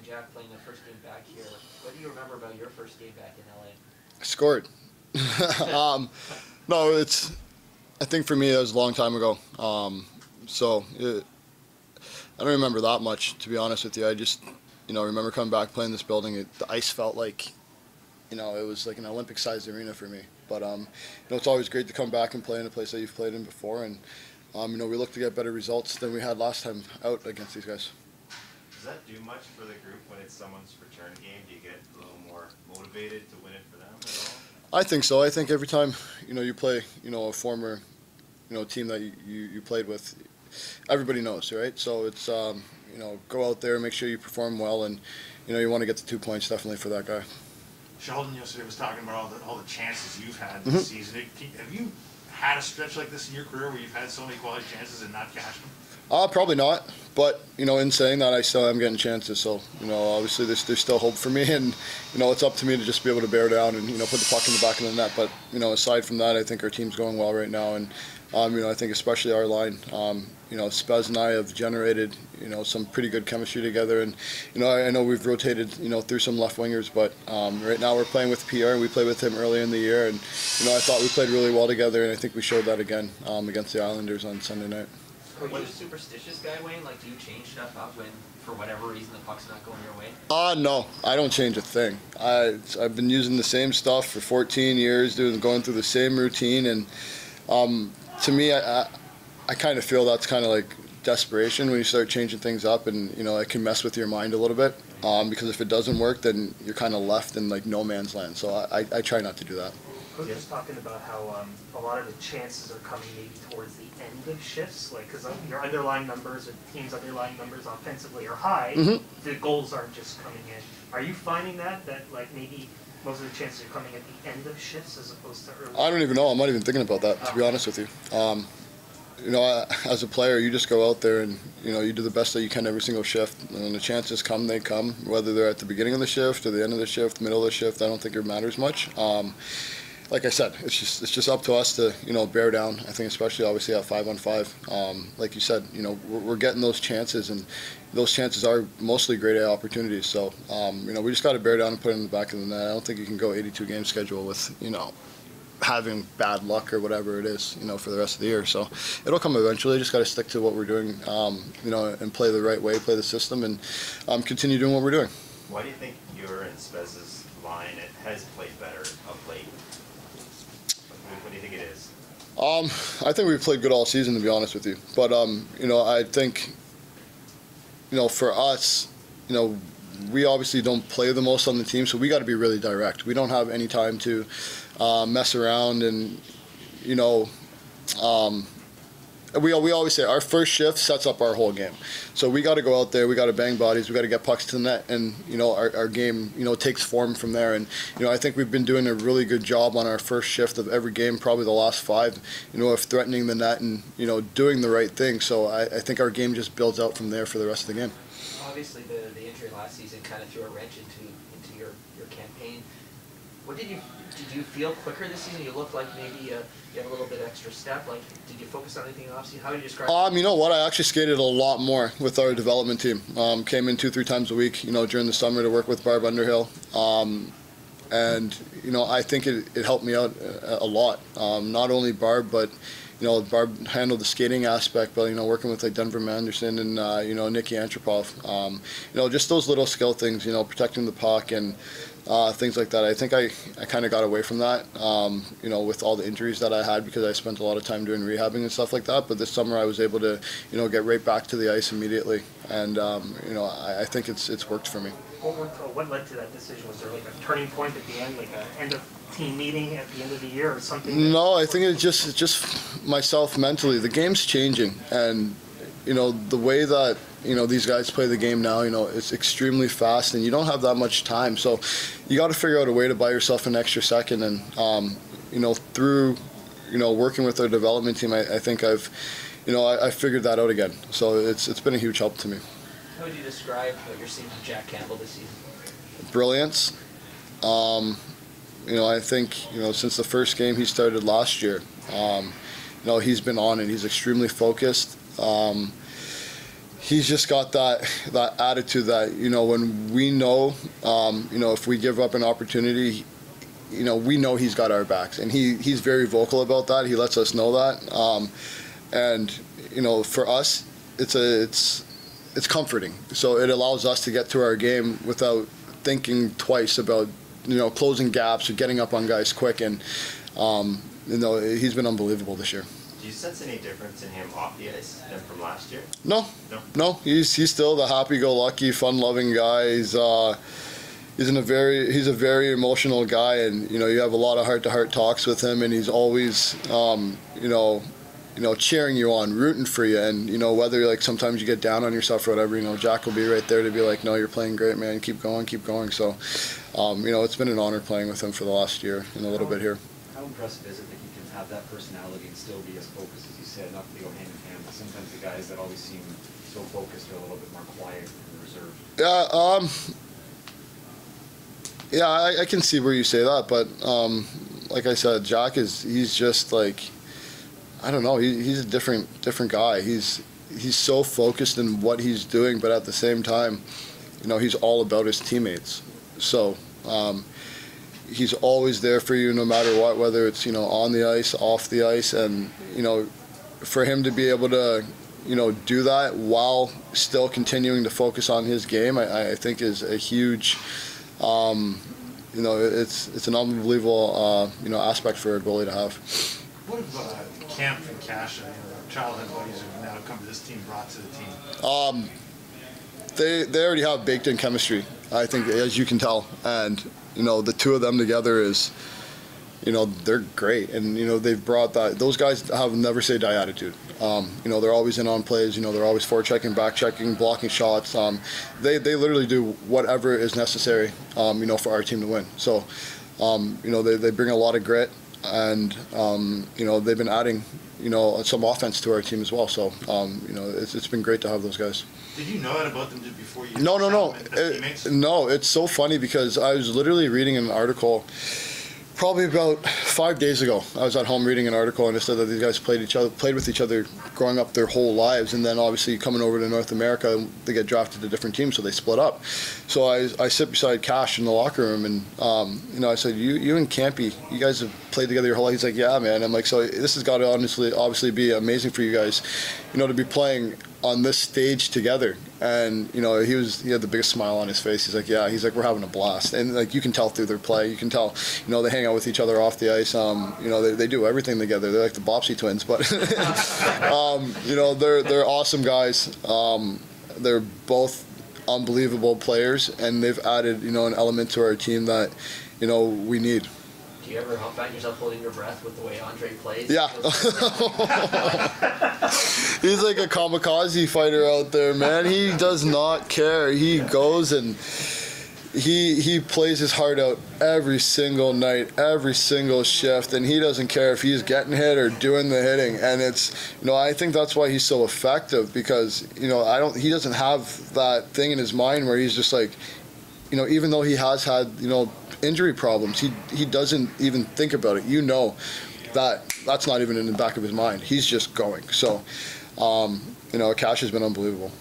Jack playing the first game back here. What do you remember about your first game back in LA? I scored. No, I think for me that was a long time ago. I don't remember that much, to be honest with you. I just, remember coming back playing this building. The ice felt like, it was like an Olympic-sized arena for me. But it's always great to come back and play in a place that you've played in before, and we look to get better results than we had last time out against these guys. Does that do much for the group when it's someone's return game? Do you get a little more motivated to win it for them at all? I think so. I think every time you play a former team that you played with, everybody knows, right? So it's go out there, make sure you perform well, and you want to get the 2 points definitely for that guy. Sheldon yesterday was talking about all the chances you've had this season. Have you had a stretch like this in your career where you've had so many quality chances and not cashed them? Probably not, but in saying that, I still am getting chances. So obviously there's still hope for me, and it's up to me to just be able to bear down and put the puck in the back of the net. But aside from that, I think our team's going well right now, and I think especially our line. Spez and I have generated some pretty good chemistry together, and I know we've rotated through some left wingers, but right now we're playing with Pierre, and we played with him early in the year, and I thought we played really well together, and I think we showed that again against the Islanders on Sunday night. Are you a superstitious guy, Wayne? Like, do you change stuff up when, for whatever reason, the puck's not going your way? No, I don't change a thing. I've been using the same stuff for 14 years, going through the same routine, and to me, I kind of feel that's kind of like desperation when you start changing things up, and it can mess with your mind a little bit. Because if it doesn't work, then you're kind of left in like no man's land. So I try not to do that. Coach was talking about how a lot of the chances are coming maybe towards the end of shifts, like because your underlying numbers or the team's underlying numbers offensively are high. The goals aren't just coming in. Are you finding that like maybe most of the chances are coming at the end of shifts as opposed to early? I don't even know. I'm not even thinking about that, to be honest with you. As a player, you just go out there and you do the best that you can every single shift. And when the chances come, they come. Whether they're at the beginning of the shift or the end of the shift, middle of the shift, I don't think it matters much. Like I said, it's just up to us to bear down. I think especially obviously at 5-on-5. Like you said, we're getting those chances, and those chances are mostly grade A opportunities. So we just got to bear down and put it in the back of the net. I don't think you can go 82 game schedule with having bad luck or whatever it is for the rest of the year. So it'll come eventually. Just got to stick to what we're doing, and play the right way, play the system, and continue doing what we're doing. Why do you think your and Spez's line has played better of late? What do you think it is? I think we've played good all season, to be honest with you. But I think for us, we obviously don't play the most on the team, so we got to be really direct. We don't have any time to mess around, and we always say our first shift sets up our whole game. So we got to go out there, we got to bang bodies, we got to get pucks to the net, and our game takes form from there. And I think we've been doing a really good job on our first shift of every game, probably the last 5, of threatening the net and doing the right thing. So I think our game just builds out from there for the rest of the game. Obviously, the injury last season kind of threw a wrench into your campaign. Did you feel quicker this season? You look like maybe you have a little bit extra step. Like, did you focus on anything else? How would you describe it? You know what? I actually skated a lot more with our development team. Came in 2-3 times a week, during the summer to work with Barb Underhill. And I think it helped me out a lot. Not only Barb, but Barb handled the skating aspect, but working with like Denver Manderson and Nikki Antropov. Just those little skill things, protecting the puck and things like that. I think I kind of got away from that, with all the injuries that I had, because I spent a lot of time doing rehabbing and stuff like that. But this summer I was able to, get right back to the ice immediately, and I think it's worked for me. What led to that decision? Was there like a turning point at the end, like an end of team meeting at the end of the year, or something? No, I think it's just myself mentally. The game's changing, and the way that these guys play the game now, it's extremely fast, and you don't have that much time. So you got to figure out a way to buy yourself an extra second. And through working with our development team, I think I've figured that out again. So it's been a huge help to me. How would you describe what you're seeing from Jack Campbell this season? Brilliance. I think since the first game he started last year, he's been on it. He's extremely focused. he's just got that attitude that, you know, when we know, you know, if we give up an opportunity, you know, we know he's got our backs, and he's very vocal about that. He lets us know that, and you know, for us, it's comforting. So it allows us to get to our game without thinking twice about, you know, closing gaps or getting up on guys quick. And you know, he's been unbelievable this year. Do you sense any difference in him off the ice than from last year? No. He's still the happy-go-lucky, fun-loving guy. He's a very emotional guy, and you know, you have a lot of heart-to-heart talks with him, and he's always you know, cheering you on, rooting for you. And you know, whether like sometimes you get down on yourself or whatever, you know, Jack will be right there to be like, no, you're playing great, man, keep going. So you know, it's been an honor playing with him for the last year and a little bit here. How impressive is it that he can have that personality and still be as focused as you said, not to go hand in hand, but sometimes the guys that always seem so focused are a little bit more quiet and reserved? Yeah, I can see where you say that, but like I said, Jack he's just like, I don't know, he's a different guy. He's so focused in what he's doing, but at the same time, you know, he's all about his teammates. So he's always there for you no matter what, whether it's, you know, on the ice, off the ice. And you know, for him to be able to, you know, do that while still continuing to focus on his game, I think is a huge, you know, it's an unbelievable you know, aspect for a goalie to have. What have Camp and Cash, you know, childhood buddies who have now come to this team, brought to the team? They already have baked in chemistry, I think, as you can tell. And you know, the two of them together is, you know, they're great. And you know, they've brought that. Those guys have never say die attitude. You know, they're always in on plays. You know, they're always forechecking, back checking, blocking shots. They literally do whatever is necessary, you know, for our team to win. So you know, they bring a lot of grit, and you know, they've been adding, you know, some offense to our team as well. So you know, it's been great to have those guys. Did you know that about them just before you? No. Teammates? No, it's so funny because I was literally reading an article probably about 5 days ago. I was at home reading an article, and it said that these guys played with each other growing up their whole lives, and then obviously coming over to North America, they get drafted to different teams, so they split up. So I sit beside Cash in the locker room, and you know, I said, you and Campy, you guys have played together your whole life. He's like, yeah, man. I'm like, so this has got to obviously be amazing for you guys, you know, to be playing on this stage together. And you know, he had the biggest smile on his face. He's like, yeah, he's like, we're having a blast. And like, you can tell through their play, you can tell, you know, they hang out with each other off the ice. You know, they do everything together. They're like the Bopsy twins, but you know, they're awesome guys. They're both unbelievable players, and they've added, you know, an element to our team that, you know, we need. Do you ever find yourself holding your breath with the way Andre plays? Yeah. He's like a kamikaze fighter out there, man. He does not care. He goes and he plays his heart out every single night, every single shift, and he doesn't care if he's getting hit or doing the hitting. And it's, you know, I think that's why he's so effective, because, you know, he doesn't have that thing in his mind where he's just like, you know, even though he has had, you know, injury problems, he doesn't even think about it. You know, that's not even in the back of his mind. He's just going. So, you know, Cash has been unbelievable.